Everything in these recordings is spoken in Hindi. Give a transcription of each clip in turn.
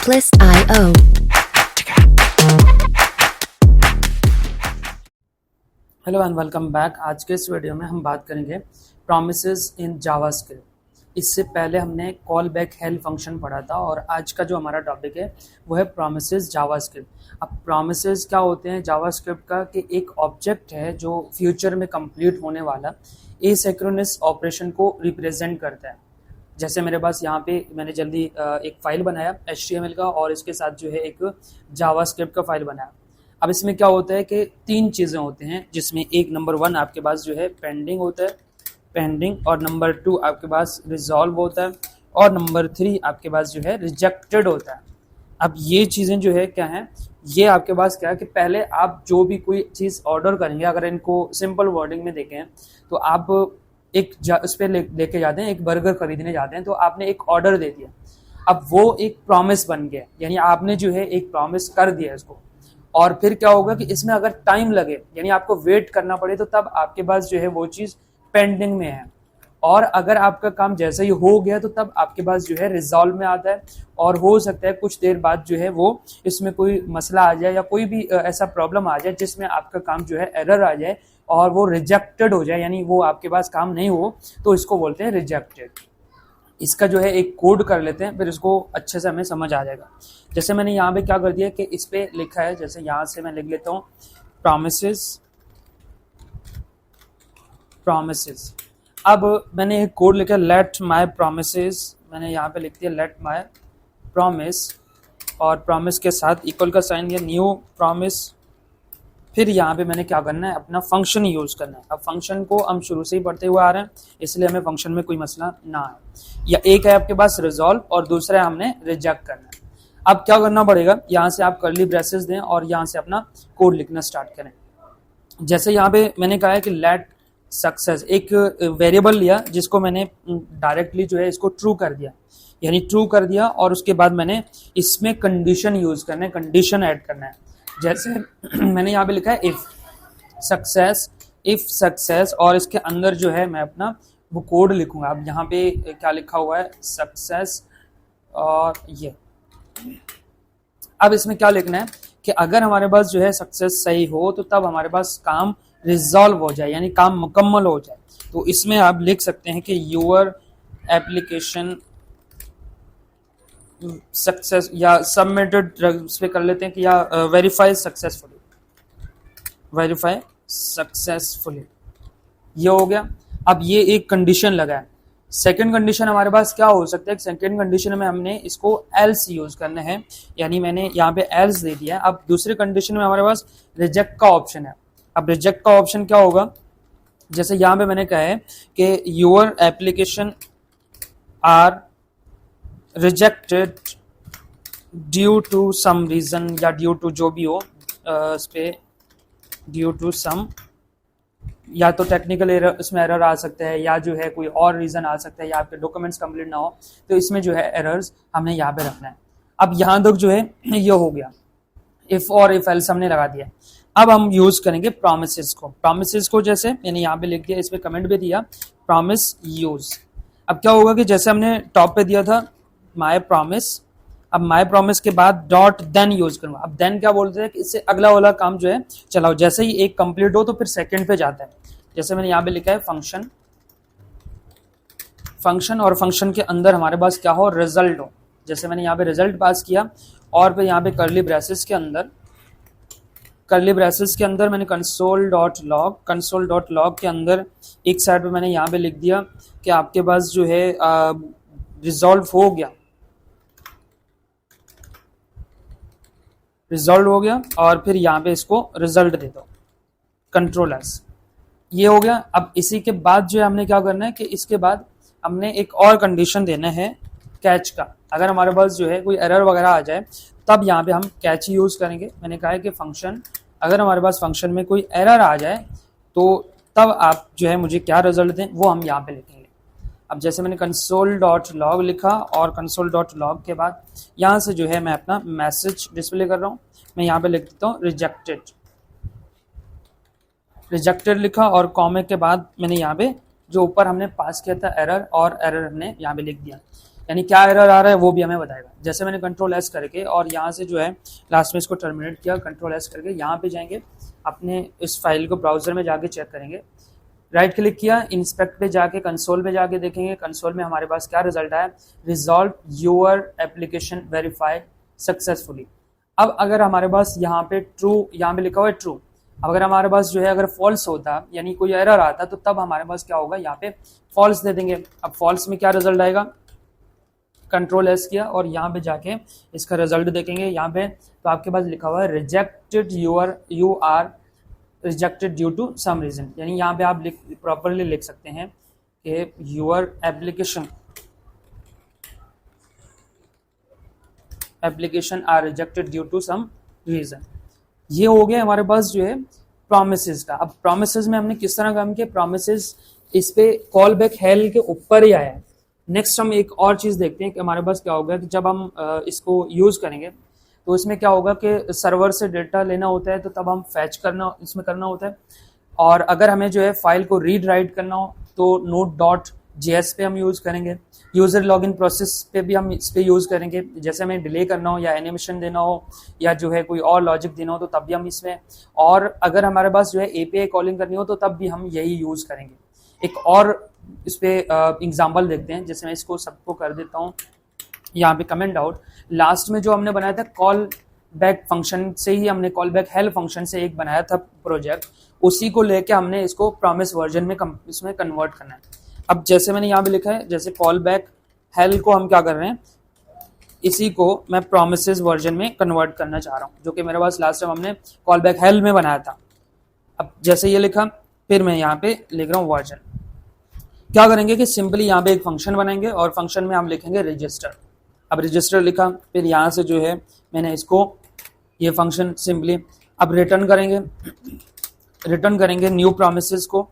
Checklist.io. Hello and welcome back. आज के इस वीडियो में हम बात करेंगे प्रॉमिसेस इन जावास्क्रिप्ट। इससे पहले हमने कॉल बैक हेल्प फंक्शन पढ़ा था और आज का जो हमारा टॉपिक है वो है प्रॉमिसेस जावास्क्रिप्ट। अब प्रॉमिसेस क्या होते हैं जावास्क्रिप्ट का कि एक ऑब्जेक्ट है जो फ्यूचर में कंप्लीट होने वाला एसिंक्रोनस ऑपरेशन को रिप्रेजेंट करता है। जैसे मेरे पास यहाँ पे मैंने जल्दी एक फ़ाइल बनाया HTML का और इसके साथ जो है एक जावास्क्रिप्ट का फाइल बनाया। अब इसमें क्या होता है कि तीन चीज़ें होते हैं, जिसमें एक नंबर 1 आपके पास जो है पेंडिंग होता है, पेंडिंग, और नंबर 2 आपके पास रिजॉल्व होता है, और नंबर 3 आपके पास जो है रिजेक्टेड होता है। अब ये चीज़ें जो है क्या हैं, ये आपके पास क्या है कि पहले आप जो भी कोई चीज़ ऑर्डर करेंगे, अगर इनको सिंपल वर्डिंग में देखें तो आप एक उस पर लेके जाते हैं, एक बर्गर खरीदने जाते हैं तो आपने एक ऑर्डर दे दिया। अब वो एक प्रॉमिस बन गया, यानी आपने जो है एक प्रॉमिस कर दिया इसको। और फिर क्या होगा कि इसमें अगर टाइम लगे, यानी आपको वेट करना पड़े, तो तब आपके पास जो है वो चीज़ पेंडिंग में है। और अगर आपका काम जैसे ही हो गया तो तब आपके पास जो है रिजॉल्व में आता है। और हो सकता है कुछ देर बाद जो है वो इसमें कोई मसला आ जाए या कोई भी ऐसा प्रॉब्लम आ जाए जिसमें आपका काम जो है एरर आ जाए और वो रिजेक्टेड हो जाए, यानी वो आपके पास काम नहीं हो, तो इसको बोलते हैं रिजेक्टेड। इसका जो है एक कोड कर लेते हैं, फिर इसको अच्छे से हमें समझ आ जाएगा। जैसे मैंने यहाँ पे क्या कर दिया कि इस पे लिखा है, जैसे यहाँ से मैं लिख लेता हूँ प्रॉमिसेस। अब मैंने एक कोड लिखा लेट माय प्रॉमिसेस, मैंने यहाँ पे लिख दिया लेट माय प्रॉमिस, और प्रॉमिस के साथ इक्वल का साइन दिया, न्यू प्रॉमिस। फिर यहाँ पे मैंने क्या करना है, अपना फंक्शन यूज़ करना है। अब फंक्शन को हम शुरू से ही पढ़ते हुए आ रहे हैं, इसलिए हमें फंक्शन में कोई मसला ना आए। या एक है आपके पास रिजॉल्व और दूसरा है हमने रिजेक्ट करना है। अब क्या करना पड़ेगा, यहाँ से आप कर्ली ब्रेसेस दें और यहाँ से अपना कोड लिखना स्टार्ट करें। जैसे यहाँ पे मैंने कहा है कि लेट सक्सेस, एक वेरिएबल लिया जिसको मैंने डायरेक्टली जो है इसको ट्रू कर दिया, यानी ट्रू कर दिया, और उसके बाद मैंने इसमें कंडीशन यूज़ करना है, कंडीशन ऐड करना है। जैसे मैंने यहाँ पे लिखा है इफ सक्सेस, और इसके अंदर जो है मैं अपना वो कोड लिखूंगा। अब यहाँ पे क्या लिखा हुआ है, सक्सेस, और ये अब इसमें क्या लिखना है कि अगर हमारे पास जो है सक्सेस सही हो तो तब हमारे पास काम रिजॉल्व हो जाए, यानी काम मुकम्मल हो जाए। तो इसमें आप लिख सकते हैं कि यूर एप्लीकेशन सक्सेस, या सबमिटेड इस पे कर लेते हैं कि या वेरीफाई सक्सेसफुली, ये हो गया। अब ये एक कंडीशन लगा है। सेकंड कंडीशन हमारे पास क्या हो सकता है, सेकंड कंडीशन में हमने इसको एल्स यूज करना है, यानी मैंने यहाँ पे एल्स दे दिया है। अब दूसरे कंडीशन में हमारे पास रिजेक्ट का ऑप्शन है। अब रिजेक्ट का ऑप्शन क्या होगा, जैसे यहाँ पे मैंने कहा है कि your application are rejected due to some reason, या ड्यू टू जो भी हो, इस पे ड्यू टू सम, या तो टेक्निकल एरर, इसमें एरर आ सकता है, या जो है कोई और रीज़न आ सकता है, या आपके डॉक्यूमेंट्स कंप्लीट ना हो, तो इसमें जो है एरर्स हमने यहाँ पे रखना है। अब यहाँ तक जो है ये हो गया, इफ़ और इफ एल्स हमने लगा दिया। अब हम यूज़ करेंगे प्रॉमिसेस को, जैसे मैंने यहाँ पे लिख दिया, इस पर कमेंट भी दिया, प्रॉमिस यूज़। अब क्या होगा कि जैसे हमने टॉप पे दिया था माई प्रॉमिस, अब माई प्रॉमिस के बाद डॉट देन यूज करूंगा। अब देन क्या बोलते हैं कि इससे अगला वाला काम जो है चलाओ, जैसे ही एक कंप्लीट हो तो फिर सेकंड पे जाता है। जैसे मैंने यहाँ पे लिखा है फंक्शन, और फंक्शन के अंदर हमारे पास क्या हो, रिजल्ट हो। जैसे मैंने यहाँ पे रिजल्ट पास किया, और फिर यहाँ पे कर्ली ब्रेसेस के अंदर मैंने कंसोल डॉट लॉग के अंदर एक साइड पे मैंने यहाँ पे लिख दिया कि आपके पास जो है रिजॉल्व हो गया, और फिर यहाँ पे इसको रिजल्ट दे दो, कंट्रोल एस, ये हो गया। अब इसी के बाद जो है हमने क्या करना है कि इसके बाद हमने एक और कंडीशन देना है कैच का। अगर हमारे पास जो है कोई एरर वगैरह आ जाए तब यहाँ पे हम कैच यूज करेंगे। मैंने कहा है कि फंक्शन, अगर हमारे पास फंक्शन में कोई एरर आ जाए तो तब आप जो है मुझे क्या रिजल्ट दें, वो हम यहाँ पे लिखेंगे। अब जैसे मैंने console.log लिखा, और console.log के बाद यहाँ से जो है मैं अपना मैसेज डिस्प्ले कर रहा हूँ। मैं यहाँ पे लिख देता हूँ रिजेक्टेड लिखा, और कॉमे के बाद मैंने यहाँ पे जो ऊपर हमने पास किया था एरर, और एरर हमने यहाँ पे लिख दिया। यानी क्या एरर आ रहा है वो भी हमें बताएगा। जैसे मैंने कंट्रोल एस करके और यहाँ से जो है लास्ट में इसको टर्मिनेट किया, कंट्रोल एस करके यहाँ पे जाएंगे, अपने इस फाइल को ब्राउजर में जाके चेक करेंगे, राइट क्लिक किया, इंस्पेक्ट पे जाके कंसोल पे जाके देखेंगे, कंसोल में हमारे पास क्या रिजल्ट आया, resolve your application verify successfully. अब अगर हमारे पास यहाँ पे ट्रू, यहाँ पे लिखा हुआ है ट्रू, अगर हमारे पास जो है अगर फॉल्स होता यानी कोई एरर आता तो तब हमारे पास क्या होगा, यहाँ पे फॉल्स दे देंगे। अब फॉल्स में क्या रिजल्ट आएगा, कंट्रोल एस किया और यहाँ पे जाके इसका रिजल्ट देखेंगे, यहाँ पे तो आपके पास लिखा हुआ है rejected, you are rejected due to some reason, यानी यहाँ पे आप प्रॉपरली लिख सकते हैं कि your application are rejected due to some reason. ये हो गया हमारे पास जो है प्रोमिसेस का। अब प्रोमिसेस में हमने किस तरह काम किया, प्रोमिसेस इस पे कॉल बैक हेल के ऊपर ही आया है। नेक्स्ट हम एक और चीज़ देखते हैं कि हमारे पास क्या होगा कि जब हम इसको यूज़ करेंगे तो इसमें क्या होगा कि सर्वर से डेटा लेना होता है तो तब हम फैच करना इसमें करना होता है, और अगर हमें जो है फाइल को रीड राइट करना हो तो node.js पे हम यूज़ करेंगे, यूज़र लॉगिन प्रोसेस पे भी हम इस पे यूज़ करेंगे, जैसे हमें डिले करना हो या एनिमेशन देना हो या जो है कोई और लॉजिक देना हो तो तब भी हम इसमें, और अगर हमारे पास जो है एपीआई कॉलिंग करनी हो तो तब भी हम यही यूज़ करेंगे। एक और इस पे एग्जाम्पल देखते हैं, जैसे मैं इसको सबको कर देता हूँ यहाँ पे कमेंट आउट, लास्ट में जो हमने बनाया था कॉल बैक फंक्शन से ही, हमने कॉल बैक हेल्प फंक्शन से एक बनाया था प्रोजेक्ट, उसी को लेके हमने इसको प्रॉमिस वर्जन में इसमें कन्वर्ट करना है। अब जैसे मैंने यहाँ पे लिखा है, जैसे कॉल बैक हेल्प को हम क्या कर रहे हैं, इसी को मैं प्रोमिसेस वर्जन में कन्वर्ट करना चाह रहा हूँ, जो कि मेरे पास लास्ट टाइम हमने कॉल बैक हेल्प में बनाया था। अब जैसे ये लिखा, फिर मैं यहाँ पे लिख रहा हूँ वर्जन, क्या करेंगे कि सिंपली यहाँ पे एक फंक्शन बनाएंगे और फंक्शन में हम लिखेंगे रजिस्टर। अब रजिस्टर लिखा, फिर यहाँ से जो है मैंने इसको ये फंक्शन सिंपली अब रिटर्न करेंगे न्यू प्रोमिसेस को,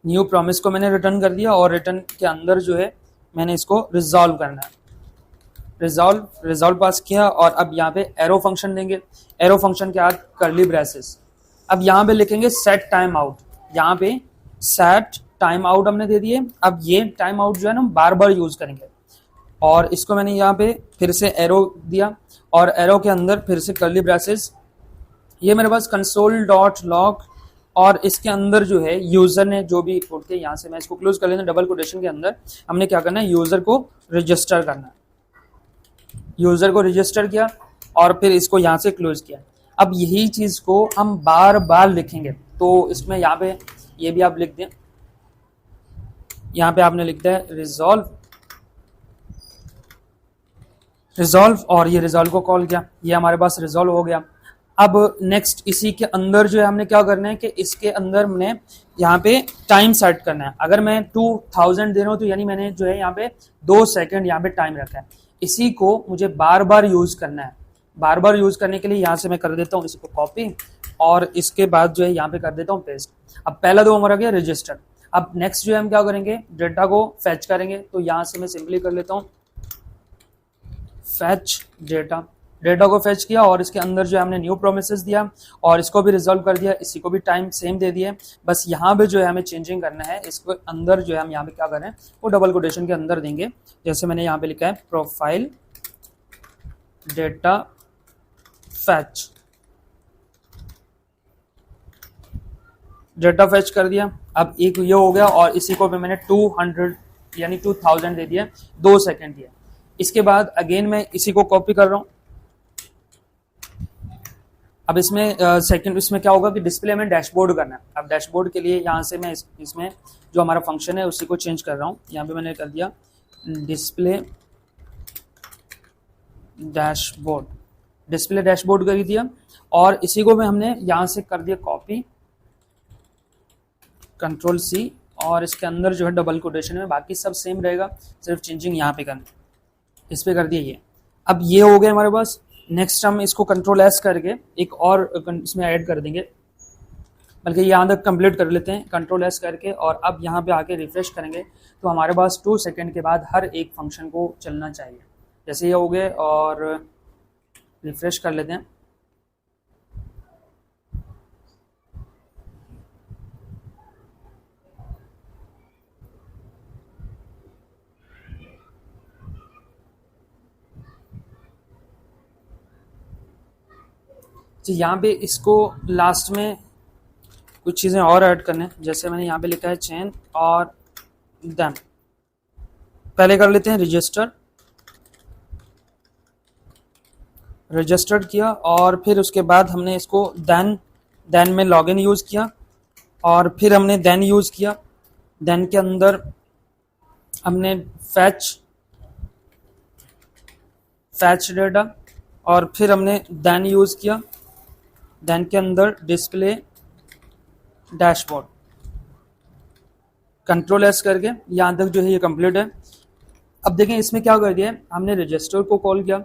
न्यू प्रॉमिस को मैंने रिटर्न कर दिया और रिटर्न के अंदर जो है मैंने इसको रिजॉल्व करना है, रिजॉल्व पास किया और अब यहाँ पे एरो फंक्शन देंगे, एरो फंक्शन के बाद कर्ली ब्रेसेस। अब यहाँ पे लिखेंगे सेट टाइम आउट, यहाँ पे सेट टाइम आउट हमने दे दिए। अब ये टाइम आउट जो है ना हम बार बार यूज करेंगे, और इसको मैंने यहाँ पे फिर से एरो दिया और एरो के अंदर फिर से कर्ली ब्रेसेस। ये मेरे पास कंसोल डॉट लॉग और इसके अंदर जो है यूजर ने जो भी इनपुट किया, यहाँ से मैं इसको क्लोज कर लेता हूं, डबल कोटेशन के अंदर हमने क्या करना है, यूजर को रजिस्टर करना है, यूजर को रजिस्टर किया और फिर इसको यहाँ से क्लोज किया। अब यही चीज को हम बार बार लिखेंगे, तो इसमें यहाँ पे ये भी आप लिख दें, यहाँ पे आपने लिखता है रिजॉल्व और ये रिजॉल्व को कॉल किया, ये हमारे पास रिजॉल्व हो गया। अब नेक्स्ट इसी के अंदर जो है हमने क्या करना है कि इसके अंदर हमने यहाँ पे टाइम सेट करना है। अगर मैं 2000 दे रहा हूँ तो यानी मैंने जो है यहाँ पे 2 सेकंड यहाँ पे टाइम रखा है, इसी को मुझे बार बार यूज करना है। बार बार यूज करने के लिए यहाँ से मैं कर देता हूँ इसको कॉपी और इसके बाद जो है यहाँ पे कर देता हूँ पेस्ट। अब पहला दो हमारा गया रजिस्टर। अब नेक्स्ट जो है हम क्या करेंगे, डेटा को फैच करेंगे, तो यहाँ से मैं सिंपली कर लेता हूँ फैच डेटा, डेटा को फैच किया और इसके अंदर जो है हमने न्यू प्रोमिसेस दिया और इसको भी रिजॉल्व कर दिया, इसी को भी टाइम सेम दे दिया। बस यहाँ पे जो है हमें चेंजिंग करना है, इसको अंदर जो है हम यहाँ पे क्या करें वो डबल कोटेशन के अंदर देंगे, जैसे मैंने यहाँ पे लिखा है profile data fetch, data fetch कर दिया। अब एक ये हो गया और इसी को भी मैंने 200 यानी 2000 दे दिया, 2 सेकंड दिया। इसके बाद अगेन मैं इसी को कॉपी कर रहा हूँ। अब इसमें सेकंड इसमें क्या होगा कि डिस्प्ले में डैशबोर्ड करना है। अब डैशबोर्ड के लिए यहाँ से मैं इसमें जो हमारा फंक्शन है उसी को चेंज कर रहा हूँ। यहाँ पे मैंने कर दिया डिस्प्ले डैशबोर्ड, डिस्प्ले डैशबोर्ड कर दिया और इसी को भी हमने यहाँ से कर दिया कॉपी, कंट्रोल सी, और इसके अंदर जो है डबल कोटेशन में, बाकी सब सेम रहेगा, सिर्फ चेंजिंग यहाँ पे करना, इस पे कर दिया ये। अब ये हो गया हमारे पास। नेक्स्ट हम इसको कंट्रोल एस करके एक और इसमें ऐड कर देंगे, बल्कि यहाँ तक कंप्लीट कर लेते हैं कंट्रोल एस करके, और अब यहाँ पे आके रिफ्रेश करेंगे तो हमारे पास 2 सेकंड के बाद हर एक फंक्शन को चलना चाहिए। जैसे ये हो गए और रिफ्रेश कर लेते हैं। तो यहाँ पे इसको लास्ट में कुछ चीज़ें और ऐड करने, जैसे मैंने यहाँ पे लिखा है चेन और देन। पहले कर लेते हैं रजिस्टर्ड किया, और फिर उसके बाद हमने इसको देन में लॉगिन यूज़ किया, और फिर हमने देन यूज़ किया। देन के अंदर हमने फैच डेटा, और फिर हमने देन यूज़ किया। देन के अंदर डिस्प्ले डैशबोर्ड, कंट्रोल एस करके यहाँ तक जो है ये कंप्लीट है। अब देखें इसमें क्या कर दिया, हमने रजिस्टर को कॉल किया।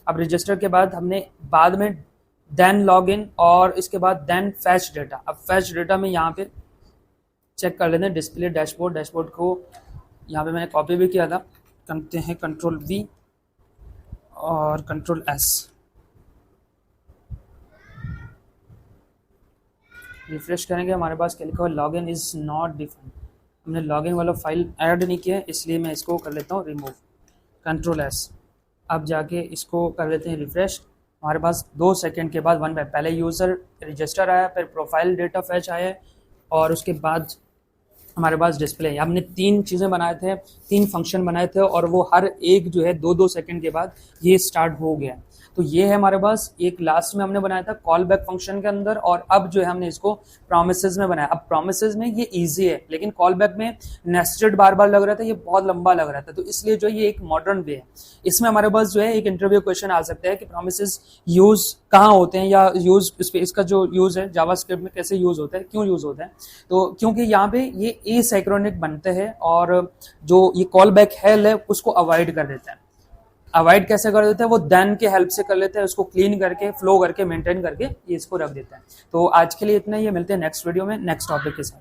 अब रजिस्टर के बाद हमने बाद में देन लॉगिन, और इसके बाद देन फैच डेटा। अब फैच डेटा में यहाँ पे चेक कर लेते हैं डिस्प्ले डैशबोर्ड को यहाँ पे मैंने कॉपी भी किया था। करते हैं कंट्रोल वी और कंट्रोल एस, रिफ्रेश करेंगे। हमारे पास क्या लिखा हुआ, लॉगिन इज नॉट डिफाइंड। हमने लॉगिन वाला फाइल ऐड नहीं किया है, इसलिए मैं इसको कर लेता हूँ रिमूव, कंट्रोल एस। अब जाके इसको कर लेते हैं रिफ्रेश। हमारे पास 2 सेकंड के बाद पहले यूज़र रजिस्टर आया, फिर प्रोफाइल डेटा फैच आया, और उसके बाद हमारे पास डिस्प्ले। हमने 3 चीज़ें बनाए थे, 3 फंक्शन बनाए थे, और वो हर एक जो है 2-2 सेकंड के बाद ये स्टार्ट हो गया। तो ये है हमारे पास एक लास्ट में हमने बनाया था कॉल बैक फंक्शन के अंदर, और अब जो है हमने इसको प्रोमिसेस में बनाया। अब प्रोमिसेस में ये इजी है, लेकिन कॉल बैक में नेस्टेड बार बार लग रहा था, ये बहुत लंबा लग रहा था, तो इसलिए जो ये एक मॉडर्न वे है। इसमें हमारे पास जो है एक इंटरव्यू क्वेश्चन आ सकता है कि प्रोमिसेस यूज कहाँ होते हैं, या यूज इसका जो यूज है जावास्क्रिप्ट में कैसे यूज होता है, क्यों यूज होता है। तो क्योंकि यहाँ पे ये एसिंक्रोनिक बनते हैं, और जो ये कॉल बैक हेल है उसको अवॉइड कर देता है। अवॉइड कैसे कर देते हैं, वो देन के हेल्प से कर लेते हैं, उसको क्लीन करके फ्लो करके मेंटेन करके ये इसको रख देता है। तो आज के लिए इतना ही है, मिलते हैं नेक्स्ट वीडियो में नेक्स्ट टॉपिक के साथ।